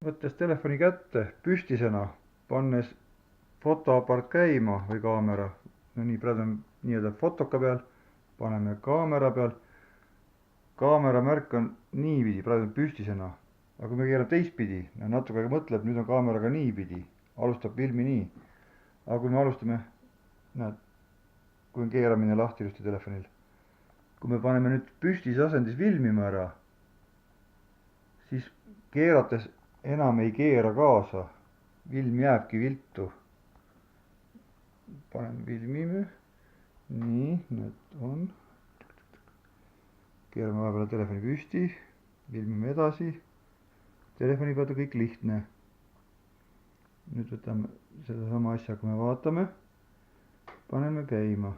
Võttes telefoni kätte püstisena, pannes fotoaparaat käima või kaamera, no nii, praegu on nii-öelda fotoka peal, paneme kaamera peal, kaamera märk on niipidi, praegu on püstisena, aga kui me keerame teistpidi, natuke aega mõtleb, nüüd on kaameraga niipidi, alustab filmi nii, aga kui me alustame, näed, kui on keeramine lahti ilusti telefonil, kui me paneme nüüd püstise asendis filmima ära, siis keerates enam ei keera kaasa, film jääbki viltu. Paneme filmime, nii, nüüd on, keerame vahepeal telefoni püsti, filmime edasi, telefoni pealt on kõik lihtne. Nüüd võtame seda sama asja, kui me vaatame, paneme käima.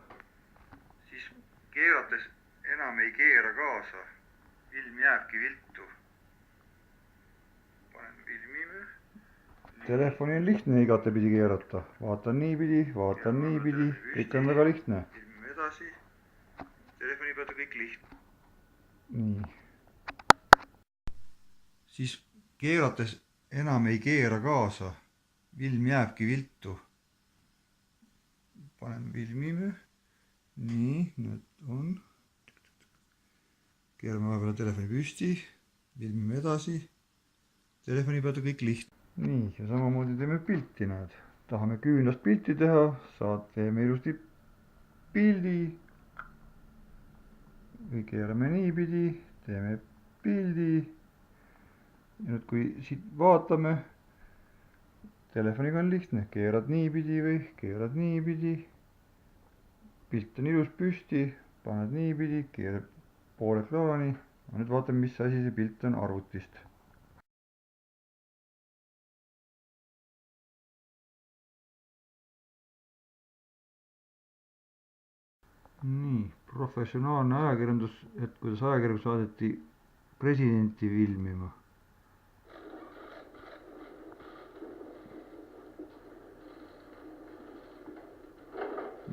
Siis keerates enam ei keera kaasa, film jääbki viltu. Paneme filmime. Telefoni on lihtne igatepidi keerata, vaatan niipidi, kõik on väga lihtne. Filmime edasi, telefoni pealt on kõik lihtne. Nii. Siis keerates enam ei keera kaasa, film jääbki viltu. Paneme filmime, nii, nüüd on. Keerame vahepeal telefoni püsti, filmime edasi, telefoni pealt on kõik lihtne. Nii, ja samamoodi teeme pilti, näed. Tahame küünlast pilti teha, teeme ilusti pildi. Või keerame niipidi, teeme pildi. Ja nüüd kui siit vaatame, telefoniga on lihtne, keerad niipidi või keerad niipidi. Pilt on ilus püsti, paned niipidi, keerad poole ekraani. Nüüd vaatame, mis asi see pilt on arvutist. Nii, professionaalne ajakirjandus, et kuidas ajakirjandus saadeti presidenti filmima.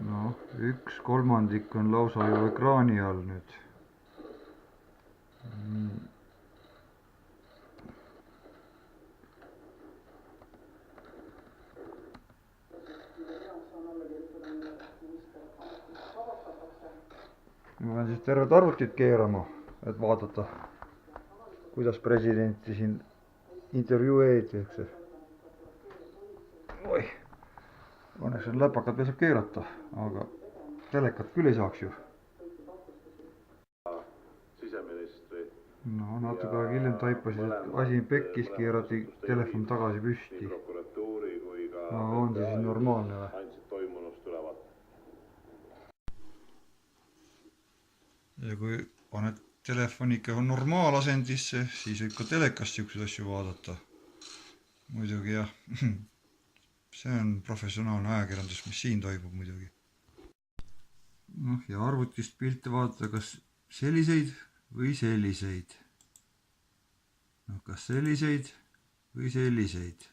No, 1/3 on lausa ju ekraani all nüüd. Nii. Ma pean siis tervet arvutit keerama, et vaadata, kuidas presidenti siin intervjueeriti, eks. Oih, õnneks on läpakat veel saab keerata, aga telekat küll ei saaks ju. No natuke aega hiljem taipasid, et asi pekkis, keerati telefon tagasi püsti. No on see siis normaalne või? Ja kui paned telefoni ikka normaalasendisse, siis võib ka telekast siukseid asju vaadata. Muidugi jah, see on professionaalne ajakirjandus, mis siin toimub muidugi. Noh, ja arvutist pilte vaadata, kas selliseid või selliseid. No kas selliseid või selliseid.